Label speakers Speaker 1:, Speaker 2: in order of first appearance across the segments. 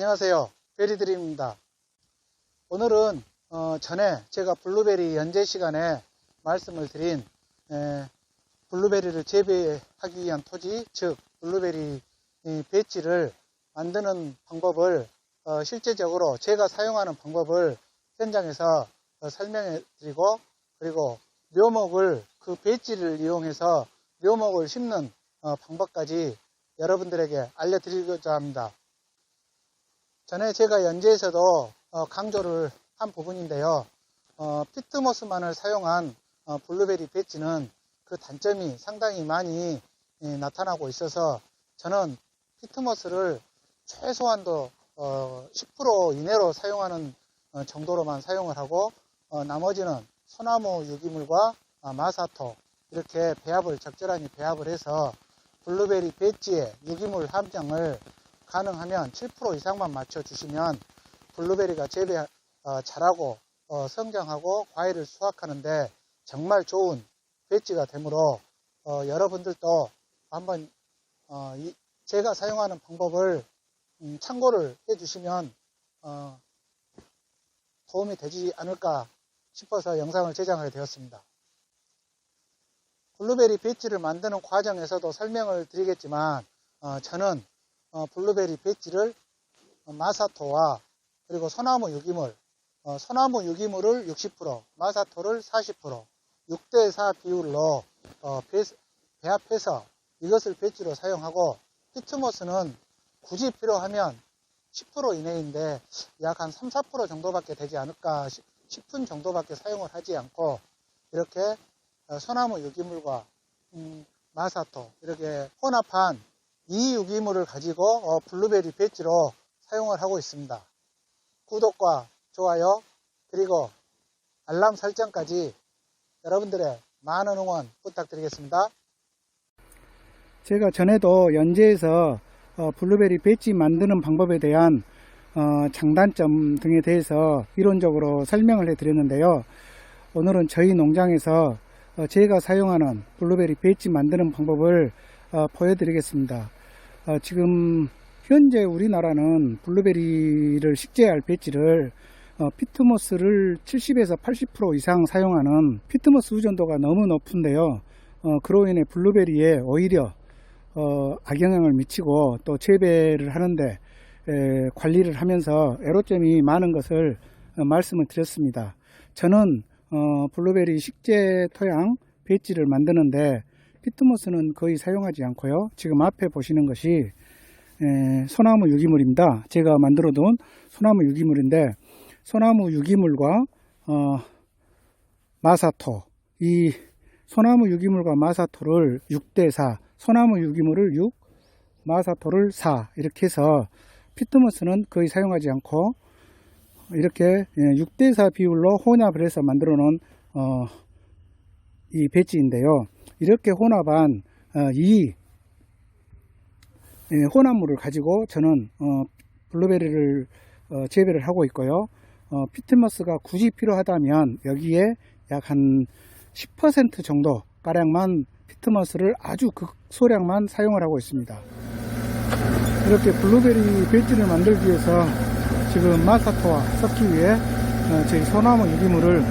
Speaker 1: 안녕하세요, 베리드림입니다. 오늘은 전에 제가 블루베리 연재 시간에 말씀을 드린 블루베리를 재배하기 위한 토지, 즉 블루베리 배지를 만드는 방법을 실제적으로 제가 사용하는 방법을 현장에서 설명해 드리고, 그리고 묘목을, 그 배지를 이용해서 묘목을 심는 방법까지 여러분들에게 알려드리고자 합니다. 전에 제가 연재에서도 강조를 한 부분인데요. 피트모스만을 사용한 블루베리 배지는 그 단점이 상당히 많이 나타나고 있어서 저는 피트모스를 최소한도 10% 이내로 사용하는 정도로만 사용을 하고, 나머지는 소나무 유기물과 마사토 이렇게 적절하게 배합을 해서 블루베리 배지의 유기물 함량을 가능하면 7% 이상만 맞춰주시면 블루베리가 잘하고 성장하고 과일을 수확하는데 정말 좋은 배지가 되므로 여러분들도 한번 제가 사용하는 방법을 참고를 해주시면 도움이 되지 않을까 싶어서 영상을 제작하게 되었습니다. 블루베리 배지를 만드는 과정에서도 설명을 드리겠지만 저는 블루베리 배지를 마사토와 그리고 소나무 유기물, 소나무 유기물을 60%, 마사토를 40%, 6대4 비율로 배합해서 이것을 배지로 사용하고, 피트모스는 굳이 필요하면 10% 이내인데 약 한 3, 4% 정도밖에 되지 않을까 싶은 정도밖에 사용을 하지 않고, 이렇게 소나무 유기물과 마사토 이렇게 혼합한 이 유기물을 가지고 블루베리 배지로 사용을 하고 있습니다. 구독과 좋아요 그리고 알람 설정까지 여러분들의 많은 응원 부탁드리겠습니다. 제가 전에도 연재에서 블루베리 배지 만드는 방법에 대한 장단점 등에 대해서 이론적으로 설명을 해드렸는데요. 오늘은 저희 농장에서 제가 사용하는 블루베리 배지 만드는 방법을 보여드리겠습니다. 지금 현재 우리나라는 블루베리를 식재할 배지를 피트모스를 70에서 80% 이상 사용하는 피트모스 의존도가 너무 높은데요. 그로 인해 블루베리에 오히려 악영향을 미치고, 또 재배를 하는데 관리를 하면서 애로점이 많은 것을 말씀을 드렸습니다. 저는 블루베리 식재 토양 배지를 만드는데 피트모스는 거의 사용하지 않고요. 지금 앞에 보시는 것이 소나무 유기물입니다. 제가 만들어 둔 소나무 유기물인데, 소나무 유기물과 마사토, 이 소나무 유기물과 마사토를 6대4, 소나무 유기물을 6, 마사토를 4 이렇게 해서 피트모스는 거의 사용하지 않고 이렇게 6대4 비율로 혼합을 해서 만들어 놓은 이 배지인데요. 이렇게 혼합한 이 혼합물을 가지고 저는 블루베리를 재배를 하고 있고요. 피트모스가 굳이 필요하다면 여기에 약 한 10% 정도 가량만 피트모스를 아주 극소량만 사용을 하고 있습니다. 이렇게 블루베리 배지를 만들기 위해서 지금 마사토와 섞기 위해 저희 소나무 유기물을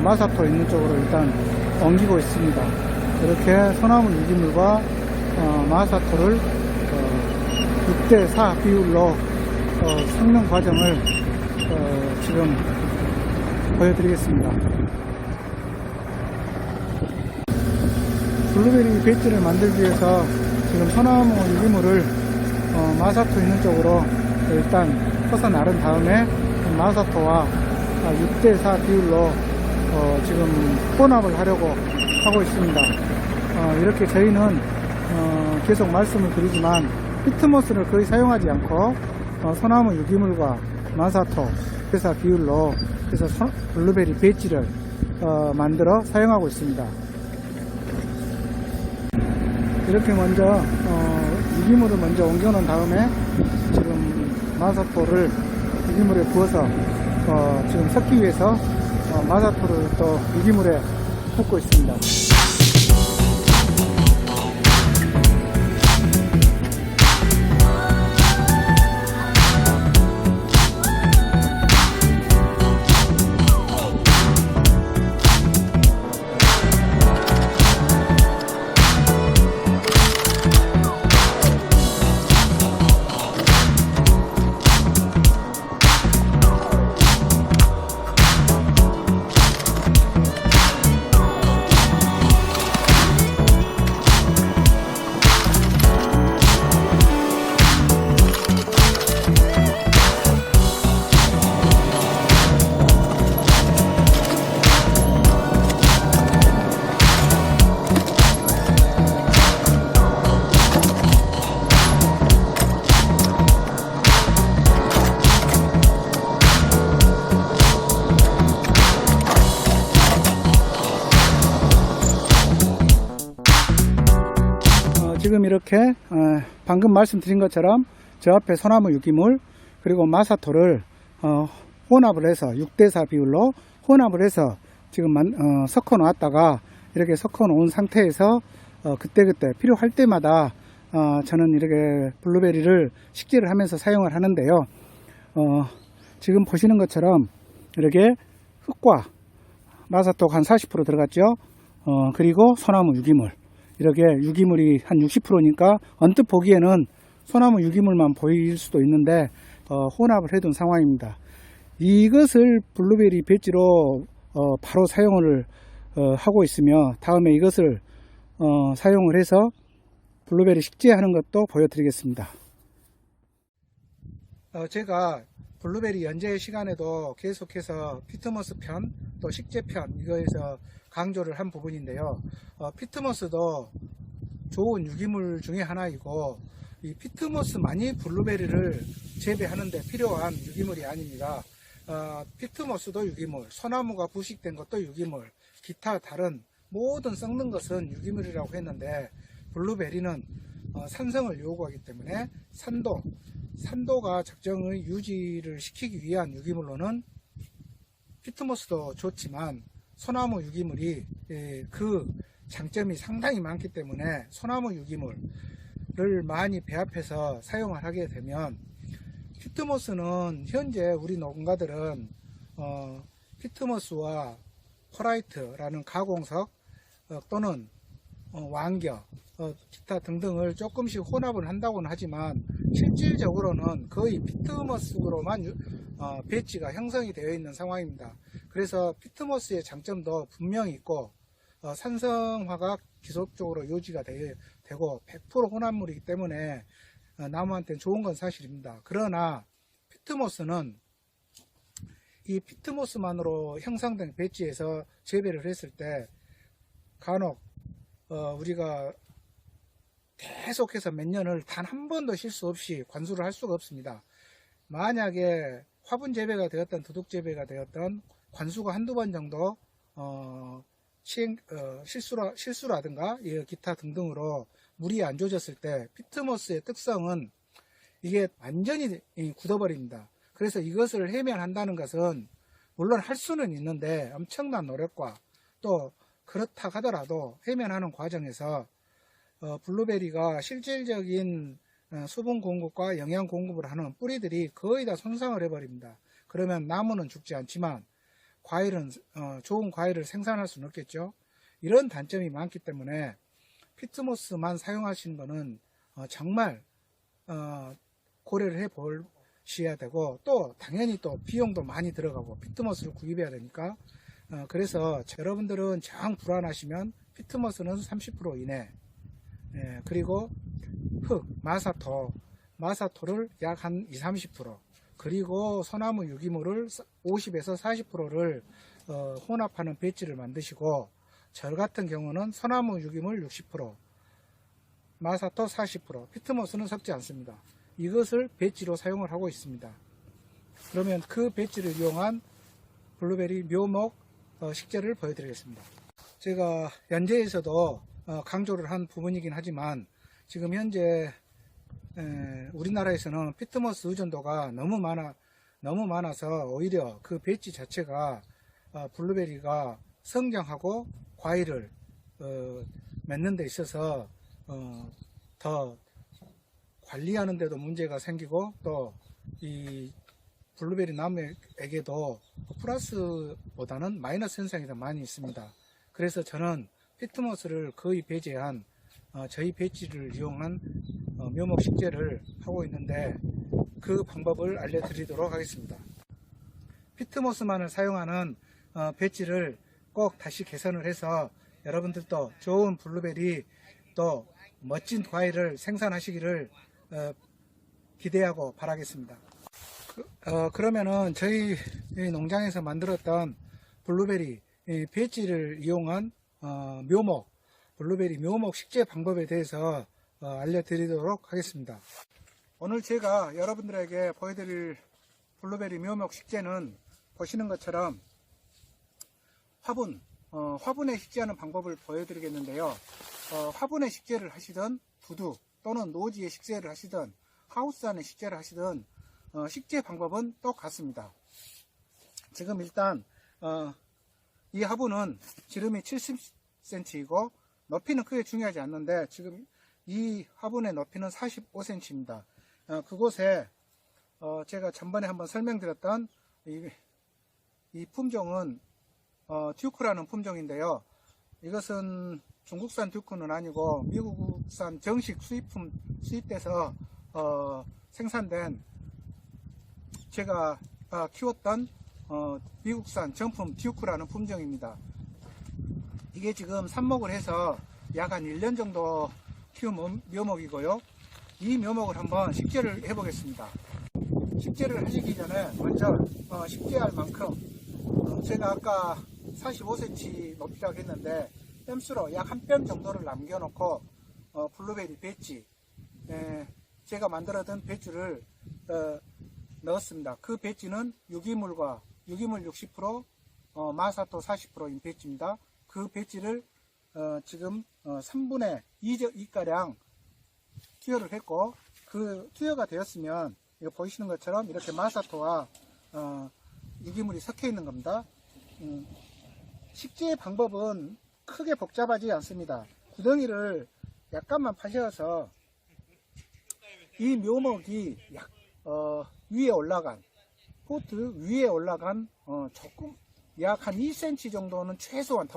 Speaker 1: 마사토 있는 쪽으로 일단 옮기고 있습니다. 이렇게 소나무 유기물과 마사토를 6대4 비율로 섞는 과정을 지금 보여드리겠습니다. 블루베리 배지를 만들기 위해서 지금 소나무 유기물을 마사토 있는 쪽으로 일단 퍼서 나른 다음에 마사토와 6대4 비율로 지금 혼합을 하려고 하고 있습니다. 이렇게 저희는 계속 말씀을 드리지만 피트모스를 거의 사용하지 않고 소나무 유기물과 마사토 6대4 비율로 해서 블루베리 배지를 만들어 사용하고 있습니다. 이렇게 먼저 유기물을 먼저 옮겨 놓은 다음에 지금 마사토를 유기물에 부어서 지금 섞기 위해서 마사토를 또 유기물에 붓고 있습니다. 지금 이렇게 방금 말씀드린 것처럼 저 앞에 소나무 유기물 그리고 마사토를 혼합을 해서 6대4 비율로 혼합을 해서 지금 섞어 놓았다가 이렇게 섞어 놓은 상태에서 그때그때 필요할 때마다 저는 이렇게 블루베리를 식재를 하면서 사용을 하는데요. 지금 보시는 것처럼 이렇게 흙과 마사토가 한 40% 들어갔죠. 그리고 소나무 유기물, 이렇게 유기물이 한 60%니까 언뜻 보기에는 소나무 유기물만 보일 수도 있는데 혼합을 해둔 상황입니다. 이것을 블루베리 배지로 바로 사용을 하고 있으며 다음에 이것을 사용을 해서 블루베리 식재하는 것도 보여드리겠습니다. 제가 블루베리 연재 시간에도 계속해서 피트모스 편 또 식재 편 이거에서 강조를 한 부분인데요. 피트모스도 좋은 유기물 중에 하나이고 이 피트모스만이 블루베리를 재배하는데 필요한 유기물이 아닙니다. 피트모스도 유기물, 소나무가 부식된 것도 유기물, 기타 다른 모든 썩는 것은 유기물이라고 했는데 블루베리는 산성을 요구하기 때문에 산도가 적정의 유지를 시키기 위한 유기물로는 피트모스도 좋지만 소나무 유기물이 그 장점이 상당히 많기 때문에 소나무 유기물을 많이 배합해서 사용을 하게 되면 피트모스는 현재 우리 농가들은 피트모스와 포라이트라는 가공석 또는 완겨 기타 등등을 조금씩 혼합을 한다고는 하지만 실질적으로는 거의 피트모스로만 배지가 형성이 되어 있는 상황입니다. 그래서 피트모스의 장점도 분명히 있고 산성화가 지속적으로 유지가 되고 100% 혼합물이기 때문에 나무한테는 좋은 건 사실입니다. 그러나 피트모스는 이 피트모스만으로 형성된 배지에서 재배를 했을 때 간혹 우리가 계속해서 몇 년을 단 한 번도 실수 없이 관수를 할 수가 없습니다. 만약에 화분 재배가 되었던 두둑 재배가 되었던 관수가 한두 번 정도 실수라든가 기타 등등으로 물이 안 좋아졌을 때 피트모스의 특성은 이게 완전히 굳어버립니다. 그래서 이것을 해면한다는 것은 물론 할 수는 있는데 엄청난 노력과 또 그렇다 하더라도 해면하는 과정에서 블루베리가 실질적인 수분 공급과 영양 공급을 하는 뿌리들이 거의 다 손상을 해버립니다. 그러면 나무는 죽지 않지만 과일은 좋은 과일을 생산할 수는 없겠죠. 이런 단점이 많기 때문에 피트모스만 사용하시는 것은 정말 고려를 해보셔야 되고 또 당연히 또 비용도 많이 들어가고 피트모스를 구입해야 되니까 그래서 여러분들은 정 불안하시면 피트모스는 30% 이내 그리고 흙, 마사토를 약 한 20-30% 그리고 소나무 유기물을 50에서 40%를 혼합하는 배지를 만드시고 저 같은 경우는 소나무 유기물 60% 마사토 40% 피트모스는 섞지 않습니다. 이것을 배지로 사용을 하고 있습니다. 그러면 그 배지를 이용한 블루베리 묘목 식재를 보여드리겠습니다. 제가 연재에서도 강조를 한 부분이긴 하지만 지금 현재 우리나라에서는 피트모스 의존도가 너무 많아서 오히려 그 배지 자체가 블루베리가 성장하고 과일을 맺는 데 있어서 더 관리하는 데도 문제가 생기고 또 이 블루베리 나무에게도 플러스보다는 마이너스 현상이 더 많이 있습니다. 그래서 저는 피트모스를 거의 배제한 저희 배지를 이용한 묘목 식재를 하고 있는데 그 방법을 알려드리도록 하겠습니다. 피트모스만을 사용하는 배지를 꼭 다시 개선을 해서 여러분들도 좋은 블루베리 또 멋진 과일을 생산하시기를 기대하고 바라겠습니다. 그러면은 저희 농장에서 만들었던 블루베리 배지를 이용한 블루베리 묘목 식재 방법에 대해서 알려드리도록 하겠습니다. 오늘 제가 여러분들에게 보여드릴 블루베리 묘목 식재는 보시는 것처럼 화분 화분에 식재하는 방법을 보여드리겠는데요. 화분에 식재를 하시든 두둑 또는 노지에 식재를 하시든 하우스 안에 식재를 하시든 식재 방법은 똑같습니다. 지금 일단 이 화분은 지름이 70cm이고 높이는 크게 중요하지 않는데 지금 이 화분의 높이는 45cm입니다. 그곳에 제가 전번에 한번 설명드렸던 이 품종은 듀크라는 품종인데요. 이것은 중국산 듀크는 아니고 미국산 정식 수입돼서 생산된 제가 키웠던 미국산 정품 듀크라는 품종입니다. 이게 지금 삽목을 해서 약 한 1년 정도 키운 묘목이고요. 이 묘목을 한번 식재를 해 보겠습니다. 식재를 하시기 전에 먼저 식재할 만큼 제가 아까 45cm 높이라고 했는데 뺨수로 약 한 뼘 정도를 남겨놓고 블루베리 배지 제가 만들어둔 배지를 넣었습니다. 그 배지는 유기물 60%, 마사토 40%인 배지입니다. 그 배지를 지금 3분의 2가량 투여를 했고, 그 투여가 되었으면 이거 보이시는 것처럼 이렇게 마사토와 유기물이 섞여 있는 겁니다. 식재 방법은 크게 복잡하지 않습니다. 구덩이를 약간만 파셔서 이 묘목이 위에 올라간 포트 위에 올라간 조금 약 한 2cm 정도는 최소한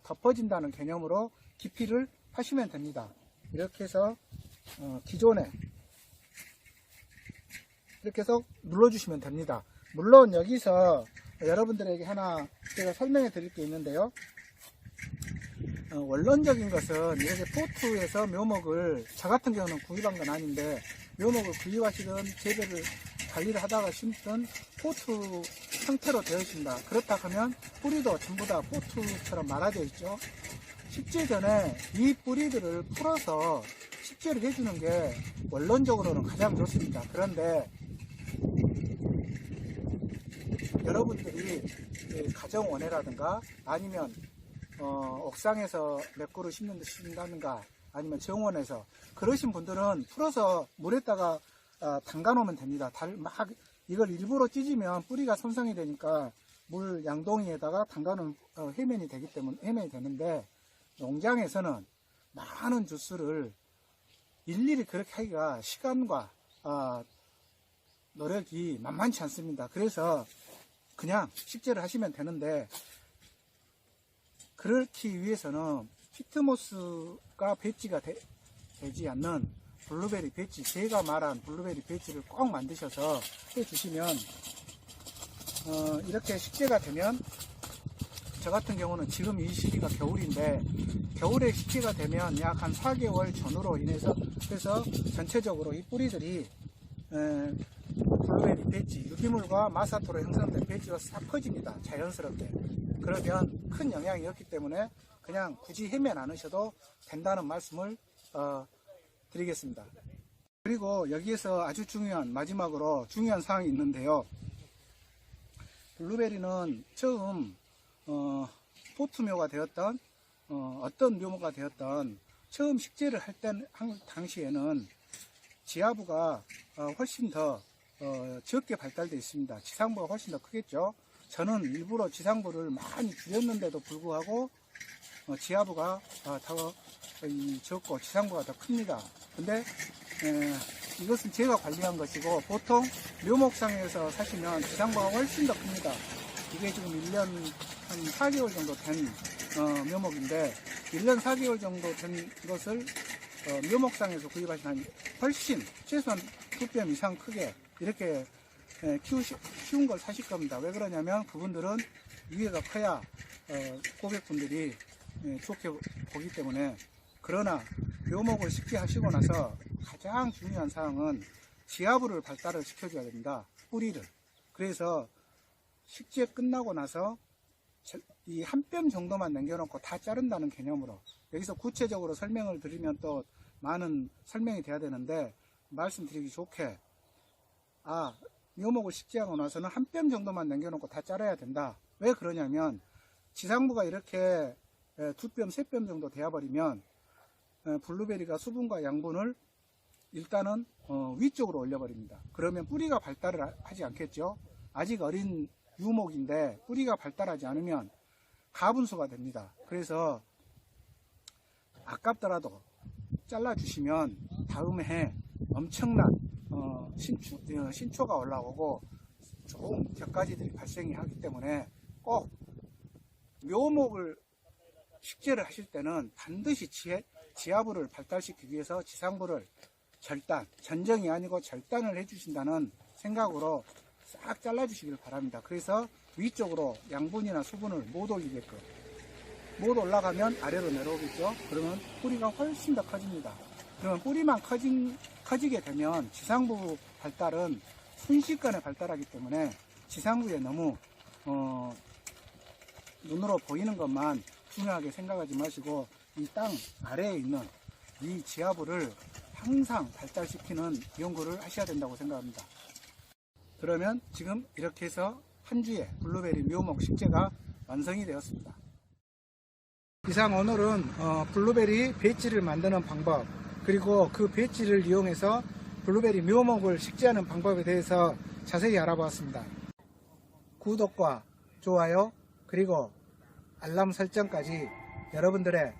Speaker 1: 덮어진다는 개념으로 깊이를 하시면 됩니다. 이렇게 해서 기존에 이렇게 해서 눌러주시면 됩니다. 물론 여기서 여러분들에게 하나 제가 설명해 드릴 게 있는데요. 원론적인 것은 이렇게 포트에서 묘목을 저 같은 경우는 구입한 건 아닌데 묘목을 구입하시든 재배를 관리를 하다가 심든 포트 형태로 되어 있습니다. 그렇다 하면 뿌리도 전부 다 포트처럼 말아져 있죠. 식재 전에 이 뿌리들을 풀어서 식재를 해주는 게 원론적으로는 가장 좋습니다. 그런데 여러분들이 가정원해라든가 아니면 옥상에서 몇 그루 심는다든가 아니면 정원에서 그러신 분들은 풀어서 물에다가 담가 놓으면 됩니다. 막 이걸 일부러 찢으면 뿌리가 손상이 되니까 물 양동이에다가 담가 놓으면 해면이 되는데 농장에서는 많은 주스를 일일이 그렇게 하기가 시간과 노력이 만만치 않습니다. 그래서 그냥 식재를 하시면 되는데 그렇기 위해서는 피트모스가 배지가 되지 않는 블루베리 배지, 제가 말한 블루베리 배지를 꼭 만드셔서 해주시면 이렇게 식재가 되면 저 같은 경우는 지금 이 시기가 겨울인데 겨울에 식재가 되면 약 한 4개월 전후로 인해서 그래서 전체적으로 이 뿌리들이 블루베리 배지, 유기물과 마사토로 형성된 배지가 싹 퍼집니다. 자연스럽게. 그러면 큰 영향이 없기 때문에 그냥 굳이 헤매 않으셔도 된다는 말씀을 드리겠습니다. 그리고 여기에서 아주 마지막으로 중요한 사항이 있는데요. 블루베리는 처음 포트묘가 되었던 어떤 묘모가 되었던 처음 식재를 할 당시에는 지하부가 훨씬 더 적게 발달되어 있습니다. 지상부가 훨씬 더 크겠죠. 저는 일부러 지상부를 많이 줄였는데도 불구하고 지하부가 더 적고 지상부가 더 큽니다. 근데 이것은 제가 관리한 것이고 보통 묘목상에서 사시면 지상부가 훨씬 더 큽니다. 이게 지금 1년 한 4개월 정도 된 묘목인데 1년 4개월 정도 된 것을 묘목상에서 구입하시면 훨씬 최소한 2뼘 이상 크게 이렇게 키운 걸 사실 겁니다. 왜 그러냐면 그분들은 위에가 커야 고객분들이 좋게 보기 때문에. 그러나 묘목을 식재하시고 나서 가장 중요한 사항은 지하부를 발달을 시켜줘야 됩니다. 뿌리를. 그래서 식재 끝나고 나서 이 한 뼘 정도만 남겨놓고 다 자른다는 개념으로 여기서 구체적으로 설명을 드리면 또 많은 설명이 돼야 되는데 말씀드리기 좋게 묘목을 식재하고 나서는 한 뼘 정도만 남겨놓고 다 자라야 된다. 왜 그러냐면 지상부가 이렇게 2뼘, 3뼘 정도 되어버리면 블루베리가 수분과 양분을 일단은 위쪽으로 올려버립니다. 그러면 뿌리가 발달을 하지 않겠죠. 아직 어린 유목인데 뿌리가 발달하지 않으면 가분수가 됩니다. 그래서 아깝더라도 잘라주시면 다음 해 엄청난 신초가 올라오고 좋은 격가지들이 발생이 하기 때문에 꼭 묘목을 식재를 하실 때는 반드시 지하부를 발달시키기 위해서 지상부를 전정이 아니고 절단을 해주신다는 생각으로 싹 잘라주시길 바랍니다. 그래서 위쪽으로 양분이나 수분을 못 올리게끔, 못 올라가면 아래로 내려오겠죠. 그러면 뿌리가 훨씬 더 커집니다. 그러면 뿌리만 커지게 되면 지상부 발달은 순식간에 발달하기 때문에 지상부에 너무 눈으로 보이는 것만 중요하게 생각하지 마시고 이 땅 아래에 있는 이 지하부를 항상 발달시키는 연구를 하셔야 된다고 생각합니다. 그러면 지금 이렇게 해서 한 주에 블루베리 묘목 식재가 완성이 되었습니다. 이상 오늘은 블루베리 배지를 만드는 방법, 그리고 그 배지를 이용해서 블루베리 묘목을 식재하는 방법에 대해서 자세히 알아보았습니다. 구독과 좋아요 그리고 알람 설정까지 여러분들의